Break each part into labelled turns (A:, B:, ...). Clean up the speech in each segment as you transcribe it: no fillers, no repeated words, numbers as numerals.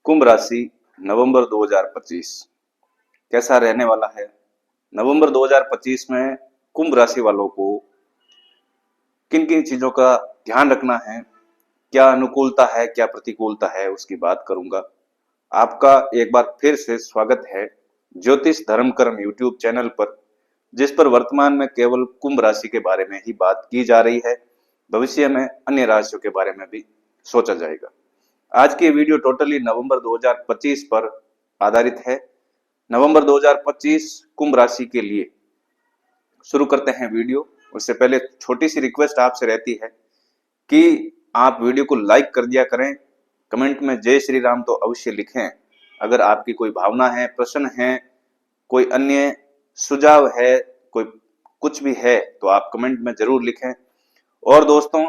A: कुंभ राशि नवंबर 2025 कैसा रहने वाला है। नवंबर 2025 में कुंभ राशि वालों को किन किन चीजों का ध्यान रखना है, क्या अनुकूलता है क्या प्रतिकूलता है, उसकी बात करूंगा। आपका एक बार फिर से स्वागत है ज्योतिष धर्म कर्म यूट्यूब चैनल पर, जिस पर वर्तमान में केवल कुंभ राशि के बारे में ही बात की जा रही है। भविष्य में अन्य राशियों के बारे में भी सोचा जाएगा। आज की वीडियो टोटली नवंबर 2025 पर आधारित है। नवंबर 2025 कुंभ राशि के लिए शुरू करते हैं वीडियो। उससे पहले छोटी सी रिक्वेस्ट आपसे रहती है कि आप वीडियो को लाइक कर दिया करें, कमेंट में जय श्री राम तो अवश्य लिखें। अगर आपकी कोई भावना है, प्रश्न है, कोई अन्य सुझाव है, कोई कुछ भी है तो आप कमेंट में जरूर लिखें। और दोस्तों,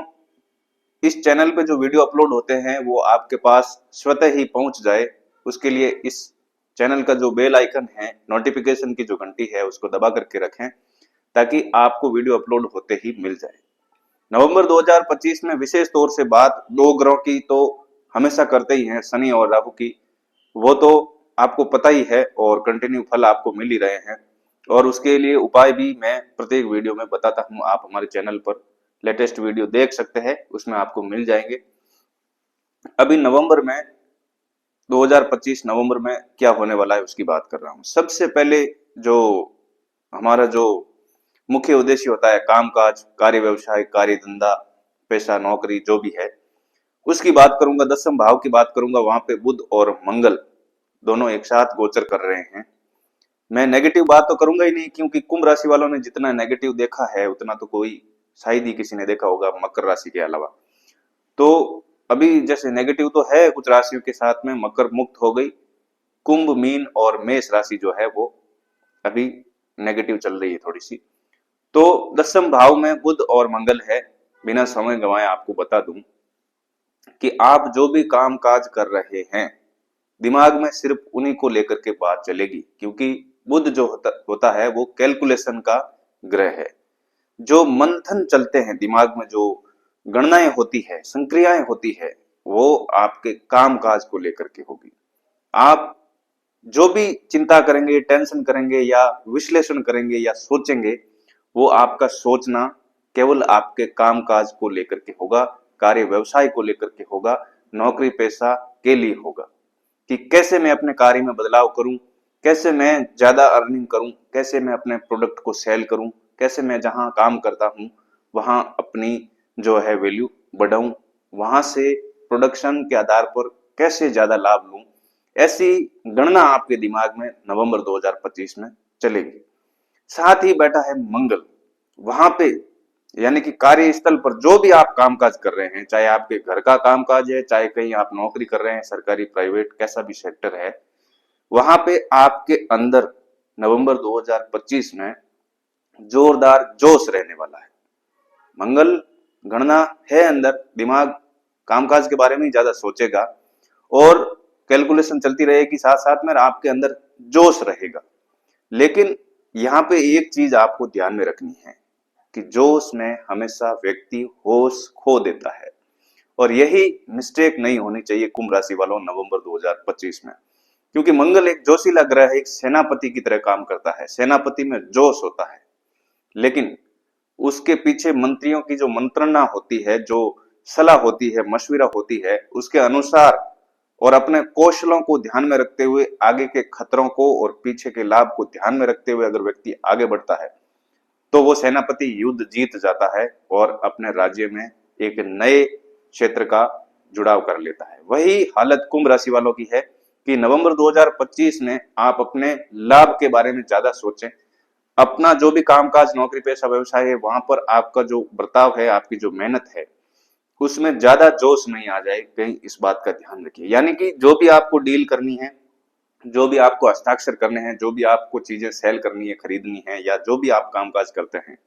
A: इस चैनल पे जो वीडियो अपलोड होते हैं वो आपके पास स्वतः ही पहुंच जाए, उसके लिए इस चैनल का जो बेल आइकन है, नोटिफिकेशन की जो घंटी है, उसको दबा करके रखें ताकि आपको वीडियो अपलोड होते ही मिल जाए। नवंबर 2025 में विशेष तौर से बात दो ग्रहों की तो हमेशा करते ही हैं, शनि और राहु की। वो तो आपको पता ही है और कंटिन्यू फल आपको मिल ही रहे हैं, और उसके लिए उपाय भी मैं प्रत्येक वीडियो में बताता हूं। आप हमारे चैनल पर लेटेस्ट वीडियो देख सकते हैं, उसमें आपको मिल जाएंगे। अभी नवंबर में 2025 नवंबर में क्या होने वाला है उसकी बात कर रहा हूं। सबसे पहले जो हमारा जो मुख्य उद्देश्य होता है, कामकाज, कार्य, व्यवसाय, कार्य धंधा, पैसा, नौकरी जो भी है, उसकी बात करूंगा। दसम भाव की बात करूंगा। वहां पे बुध और मंगल दोनों एक साथ गोचर कर रहे हैं। मैं नेगेटिव बात तो करूंगा ही नहीं, क्योंकि कुंभ राशि वालों ने जितना नेगेटिव देखा है उतना तो कोई शायद ही किसी ने देखा होगा मकर राशि के अलावा। तो अभी जैसे नेगेटिव तो है कुछ राशियों के साथ में, मकर मुक्त हो गई, कुंभ, मीन और मेष राशि जो है वो अभी नेगेटिव चल रही है थोड़ी सी। तो दसम भाव में बुध और मंगल है। बिना समय गंवाए आपको बता दूं कि आप जो भी काम काज कर रहे हैं, दिमाग में सिर्फ उन्हीं को लेकर के बात चलेगी, क्योंकि बुध जो होता है वो कैलकुलेशन का ग्रह है। जो मंथन चलते हैं दिमाग में, जो गणनाएं होती है, संक्रियाएं होती है, वो आपके काम काज को लेकर के होगी। आप जो भी चिंता करेंगे, टेंशन करेंगे या विश्लेषण करेंगे या सोचेंगे, वो आपका सोचना केवल आपके काम काज को लेकर के होगा, कार्य व्यवसाय को लेकर के होगा, नौकरी पेशा के लिए होगा कि कैसे मैं अपने कार्य में बदलाव करूं, कैसे मैं ज्यादा अर्निंग करूं, कैसे मैं अपने प्रोडक्ट को सेल करूं, कैसे मैं जहां काम करता हूं वहां अपनी जो है वैल्यू बढ़ाऊं, वहां से प्रोडक्शन के आधार पर कैसे ज्यादा लाभ लूं। ऐसी गणना आपके दिमाग में नवंबर 2025 में चलेगी। साथ ही बैठा है मंगल वहां पे, यानी कि कार्यस्थल पर जो भी आप कामकाज कर रहे हैं, चाहे आपके घर का कामकाज है, चाहे कहीं आप नौकरी कर रहे हैं, सरकारी प्राइवेट कैसा भी सेक्टर है, वहां पे आपके अंदर नवंबर 2025 में जोरदार जोश रहने वाला है। मंगल गणना है अंदर, दिमाग कामकाज के बारे में ही ज्यादा सोचेगा और कैलकुलेशन चलती रहेगी, साथ साथ में आपके अंदर जोश रहेगा। लेकिन यहाँ पे एक चीज आपको ध्यान में रखनी है कि जोश में हमेशा व्यक्ति होश खो देता है, और यही मिस्टेक नहीं होनी चाहिए कुंभ राशि वालों नवंबर 2025 में। क्योंकि मंगल एक जोशीला ग्रह है, एक सेनापति की तरह काम करता है। सेनापति में जोश होता है, लेकिन उसके पीछे मंत्रियों की जो मंत्रणा होती है, जो सलाह होती है, मशविरा होती है, उसके अनुसार और अपने कौशलों को ध्यान में रखते हुए, आगे के खतरों को और पीछे के लाभ को ध्यान में रखते हुए अगर व्यक्ति आगे बढ़ता है तो वो सेनापति युद्ध जीत जाता है और अपने राज्य में एक नए क्षेत्र का जुड़ाव कर लेता है। वही हालत कुंभ राशि वालों की है कि नवंबर 2025 में आप अपने लाभ के बारे में ज्यादा सोचें। अपना जो भी कामकाज, नौकरी पेशा, व्यवसाय है, वहां पर आपका जो बर्ताव है, आपकी जो मेहनत है, उसमें ज्यादा जोश नहीं आ जाए कहीं, इस बात का ध्यान रखिए। यानी कि जो भी आपको डील करनी है, जो भी आपको हस्ताक्षर करने हैं, जो भी आपको चीजें सेल करनी है, खरीदनी है, या जो भी आप कामकाज करते हैं,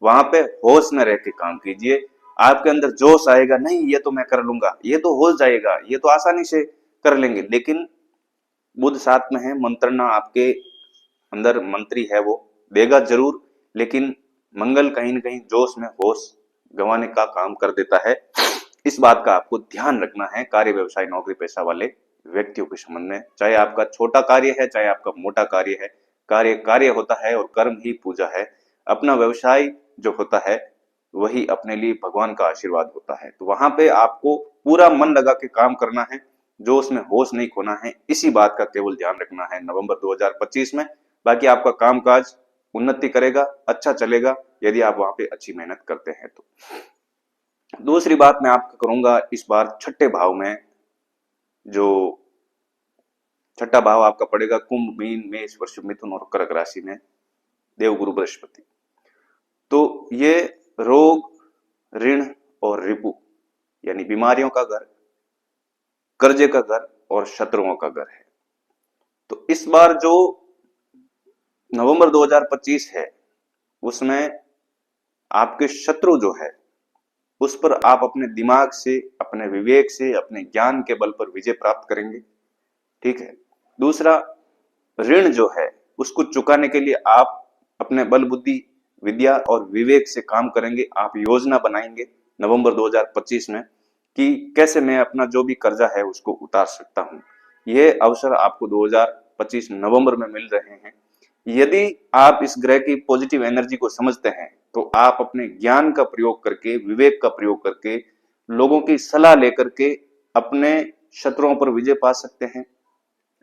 A: वहां पे होश में रह के काम कीजिए। आपके अंदर जोश आएगा, नहीं ये तो मैं कर लूंगा, ये तो हो जाएगा, ये तो आसानी से कर लेंगे। लेकिन बुध साथ में है, मंत्रणा आपके अंदर मंत्री है, वो देगा जरूर, लेकिन मंगल कहीं ना कहीं जोश में होश गंवाने का काम कर देता है। इस बात का आपको ध्यान रखना है कार्य, व्यवसाय, नौकरी पेशा वाले व्यक्तियों के संबंध में, चाहे आपका छोटा कार्य है चाहे आपका मोटा कार्य है, कार्य कार्य होता है और कर्म ही पूजा है। अपना व्यवसाय जो होता है वही अपने लिए भगवान का आशीर्वाद होता है। तो वहां पे आपको पूरा मन लगा के काम करना है, जो उसमें होश नहीं खोना है, इसी बात का केवल ध्यान रखना है नवंबर 2025 में। बाकी आपका कामकाज उन्नति करेगा, अच्छा चलेगा यदि आप वहां पे अच्छी मेहनत करते हैं तो। दूसरी बात मैं आपको करूंगा इस बार छठे भाव में, जो छठा भाव आपका पड़ेगा कुंभ, मीन, मेष, वृषभ, मिथुन और कर्क राशि में देवगुरु बृहस्पति। तो ये रोग, ऋण और रिपु यानी बीमारियों का घर, कर्जे का घर और शत्रुओं का घर है। तो इस बार जो नवंबर 2025 है उसमें आपके शत्रु जो है उस पर आप अपने दिमाग से, अपने विवेक से, अपने ज्ञान के बल पर विजय प्राप्त करेंगे। ठीक है। दूसरा, ऋण जो है उसको चुकाने के लिए आप अपने बल बुद्धि, विद्या और विवेक से काम करेंगे। आप योजना बनाएंगे नवंबर 2025 में कि कैसे मैं अपना जो भी कर्जा है उसको उतार सकता हूं। यह अवसर आपको 2025 नवंबर में मिल रहे हैं। यदि आप इस ग्रह की पॉजिटिव एनर्जी को समझते हैं तो आप अपने ज्ञान का प्रयोग करके, विवेक का प्रयोग करके, लोगों की सलाह लेकर के अपने शत्रुओं पर विजय पा सकते हैं।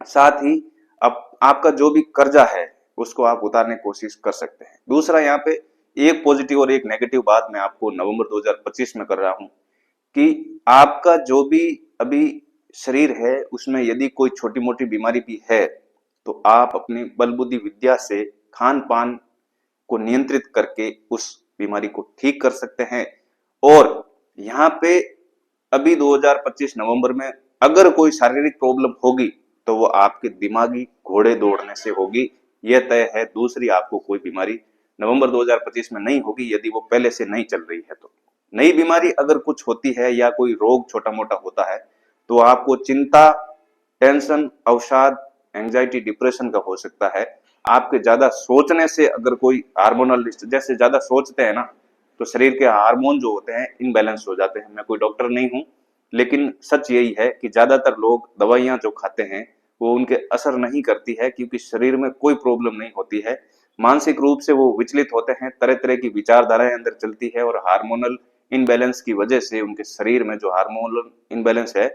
A: साथ ही आपका जो भी कर्जा है उसको आप उतारने की कोशिश कर सकते हैं। दूसरा, यहाँ पे एक पॉजिटिव और एक नेगेटिव बात मैं आपको नवंबर 2025 में कर रहा हूं कि आपका जो भी अभी शरीर है उसमें यदि कोई छोटी मोटी बीमारी भी है तो आप अपनी बल बुद्धि विद्या से खान पान को नियंत्रित करके उस बीमारी को ठीक कर सकते हैं। और यहाँ पे अभी 2025 नवंबर में अगर कोई शारीरिक प्रॉब्लम होगी तो वो आपके दिमागी घोड़े दौड़ने से होगी, यह तय है। दूसरी आपको कोई बीमारी नवंबर 2025 में नहीं होगी यदि वो पहले से नहीं चल रही है तो। नई बीमारी अगर कुछ होती है या कोई रोग छोटा मोटा होता है तो आपको चिंता, टेंशन, अवसाद, एंजाइटी, डिप्रेशन का हो सकता है। आपके ज्यादा सोचने से अगर कोई हार्मोनल, जैसे ज्यादा सोचते हैं ना तो शरीर के हार्मोन जो होते हैं इनबैलेंस हो जाते हैं। मैं कोई डॉक्टर नहीं हूं लेकिन सच यही है कि ज्यादातर लोग दवाइयां जो खाते हैं वो उनके असर नहीं करती है क्योंकि शरीर में कोई प्रॉब्लम नहीं होती है। मानसिक रूप से वो विचलित होते हैं, तरह तरह की विचारधाराएं अंदर चलती है और हार्मोनल इनबैलेंस की वजह से उनके शरीर में जो हार्मोनल इनबैलेंस है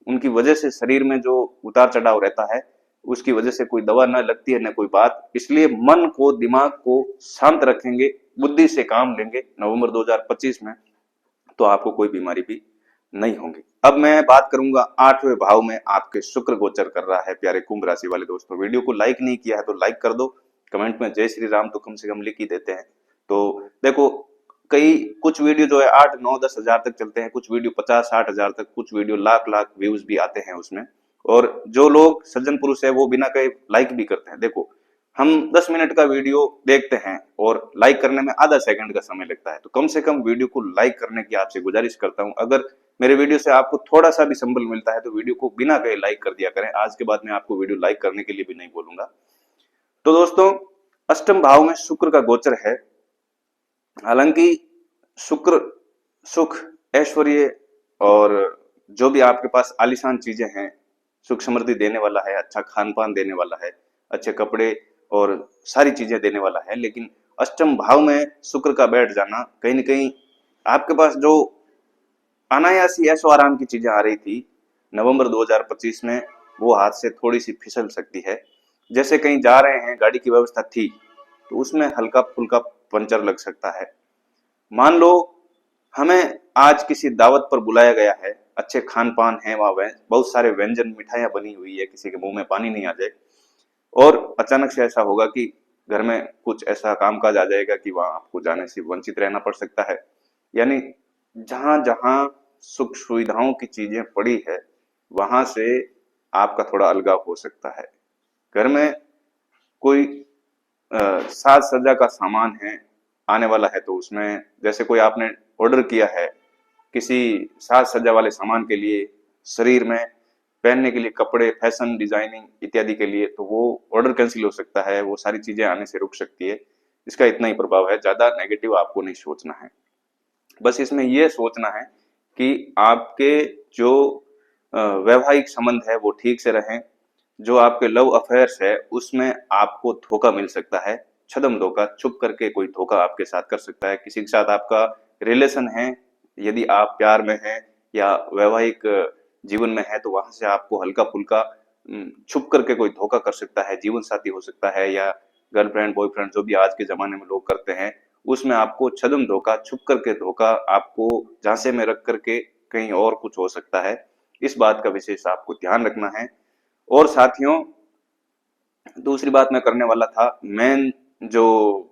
A: उनकी वजह से शरीर में जो उतार चढ़ाव रहता है उसकी वजह से कोई दवा न लगती है न कोई बात। इसलिए मन को, दिमाग को शांत रखेंगे, बुद्धि से काम लेंगे नवंबर 2025 में तो आपको कोई बीमारी भी नहीं होगी। अब मैं बात करूंगा 8वें भाव में आपके शुक्र गोचर कर रहा है। प्यारे कुंभ राशि वाले दोस्तों, वीडियो को लाइक नहीं किया है तो लाइक कर दो, कमेंट में जय श्री राम तो कम से कम लिख ही देते हैं। तो देखो, कई कुछ वीडियो जो है 8, 9, 10 हजार तक चलते हैं, कुछ वीडियो 50, 60 हजार तक, कुछ वीडियो लाख लाख व्यूज भी आते हैं उसमें। और जो लोग सज्जन पुरुष है वो बिना कहे लाइक भी करते हैं। देखो, हम 10 मिनट का वीडियो देखते हैं और लाइक करने में आधा सेकंड का समय लगता है, तो कम से कम वीडियो को लाइक करने की आपसे गुजारिश करता हूं। अगर मेरे वीडियो से आपको थोड़ा सा भी संबल मिलता है तो वीडियो को बिना कहे लाइक कर दिया करें। आज के बाद मैं आपको वीडियो लाइक करने के लिए भी नहीं बोलूंगा। तो दोस्तों, अष्टम भाव में शुक्र का गोचर है। हालांकि शुक्र सुख, ऐश्वर्य और जो भी आपके पास आलीशान चीजें हैं, सुख समृद्धि देने वाला है, अच्छा खान पान देने वाला है, अच्छे कपड़े और सारी चीजें देने वाला है। लेकिन अष्टम भाव में शुक्र का बैठ जाना कहीं ना कहीं आपके पास जो अनायासी ऐशो आराम की चीजें आ रही थी नवंबर 2025 में वो हाथ से थोड़ी सी फिसल सकती है। जैसे कहीं जा रहे हैं, गाड़ी की व्यवस्था थी तो उसमें हल्का फुल्का पंचर लग सकता है। मान लो हमें आज किसी दावत पर बुलाया गया है, अच्छे खान पान है वहां, बहुत सारे व्यंजन, मिठाइयां बनी हुई है, किसी के मुंह में पानी नहीं आ जाए और अचानक से ऐसा होगा कि घर में कुछ ऐसा कामकाज आ जाएगा कि वहां आपको जाने से वंचित रहना पड़ सकता है। यानी जहां जहां सुख सुविधाओं की चीजें पड़ी है वहां से आपका थोड़ा अलगाव हो सकता है। घर में कोई साज सज्जा का सामान है आने वाला है तो उसमें, जैसे कोई आपने ऑर्डर किया है किसी साज सज्जा वाले सामान के लिए, शरीर में पहनने के लिए कपड़े, फैशन डिजाइनिंग इत्यादि के लिए, तो वो ऑर्डर कैंसिल हो सकता है, वो सारी चीजें आने से रुक सकती है। इसका इतना ही प्रभाव है, ज्यादा नेगेटिव आपको नहीं सोचना है। बस इसमें यह सोचना है कि आपके जो वैवाहिक संबंध है वो ठीक से रहें। जो आपके लव अफेयर्स है उसमें आपको धोखा मिल सकता है, छद्म धोखा, छुप करके कोई धोखा आपके साथ कर सकता है। किसी के साथ आपका रिलेशन है, यदि आप प्यार में हैं या वैवाहिक जीवन में है तो वहां से आपको हल्का फुल्का छुप करके कोई धोखा कर सकता है, जीवन साथी हो सकता है या गर्लफ्रेंड बॉयफ्रेंड जो भी आज के जमाने में लोग करते हैं, उसमें आपको छद्म धोखा, छुप करके धोखा आपको झांसे में रख करके कहीं और कुछ हो सकता है। इस बात का विशेष आपको ध्यान रखना है। और साथियों, दूसरी बात मैं करने वाला था, मेन जो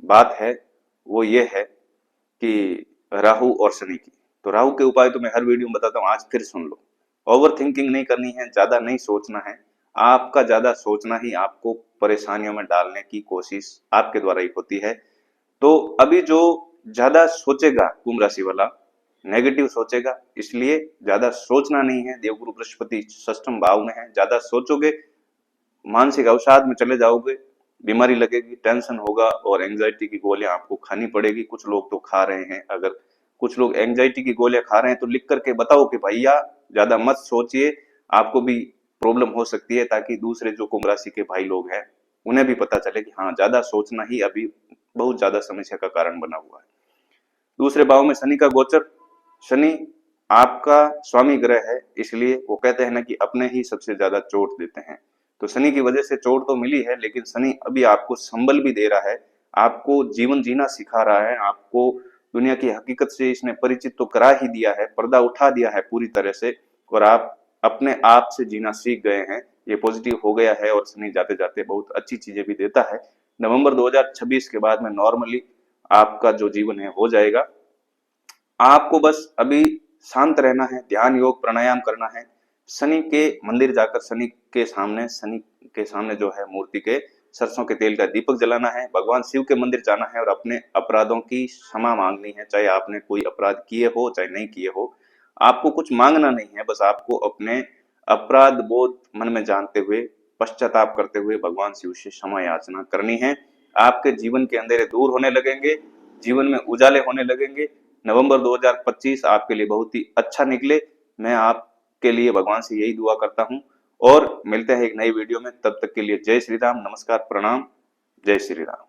A: बात है वो ये है कि राहु और शनि की। तो राहु के उपाय तो मैं हर वीडियो में बताता हूँ, आज फिर सुन लो। ओवर थिंकिंग नहीं करनी है, ज्यादा नहीं सोचना है। आपका ज्यादा सोचना ही आपको परेशानियों में डालने की कोशिश आपके द्वारा ही होती है। तो अभी जो ज्यादा सोचेगा कुंभ राशि वाला, नेगेटिव सोचेगा, इसलिए ज्यादा सोचना नहीं है। देवगुरु बृहस्पति षष्ठम भाव में है, ज्यादा सोचोगे मानसिक अवसाद में चले जाओगे, बीमारी लगेगी, टेंशन होगा और एंजाइटी की गोलियां आपको खानी पड़ेगी। कुछ लोग तो खा रहे हैं। अगर कुछ लोग एंजाइटी की गोलियां खा रहे हैं तो लिख करके बताओ कि भैया ज्यादा मत सोचिए, आपको भी प्रॉब्लम हो सकती है, ताकि दूसरे जो कुंभ राशि के भाई लोग हैं उन्हें भी पता चले कि हाँ, ज्यादा सोचना ही अभी बहुत ज्यादा समस्या का कारण बना हुआ है। दूसरे भाव में शनि का गोचर, शनि आपका स्वामी ग्रह है, इसलिए वो कहते हैं ना कि अपने ही सबसे ज्यादा चोट देते हैं। तो शनि की वजह से चोट तो मिली है, लेकिन शनि अभी आपको संबल भी दे रहा है, आपको जीवन जीना सिखा रहा है, आपको दुनिया की हकीकत से इसने परिचित तो करा ही दिया है, पर्दा उठा दिया है पूरी तरह से, और आप अपने आप से जीना सीख गए हैं। ये पॉजिटिव हो गया है और शनि जाते जाते बहुत अच्छी चीजें भी देता है। नवंबर 2026 के बाद में नॉर्मली आपका जो जीवन है हो जाएगा। आपको बस अभी शांत रहना है, ध्यान योग प्राणायाम करना है, शनि के मंदिर जाकर शनि के सामने जो है मूर्ति के सरसों के तेल का दीपक जलाना है, भगवान शिव के मंदिर जाना है और अपने अपराधों की क्षमा मांगनी है। चाहे आपने कोई अपराध किए हो चाहे नहीं किए हो, आपको कुछ मांगना नहीं है, बस आपको अपने अपराध बोध मन में जानते हुए, पश्चाताप करते हुए भगवान शिव से क्षमा याचना करनी है। आपके जीवन के अंधेरे दूर होने लगेंगे, जीवन में उजाले होने लगेंगे। नवंबर 2025 आपके लिए बहुत ही अच्छा निकले, मैं आपके लिए भगवान से यही दुआ करता हूं। और मिलते हैं एक नई वीडियो में, तब तक के लिए जय श्री राम, नमस्कार, प्रणाम, जय श्री राम।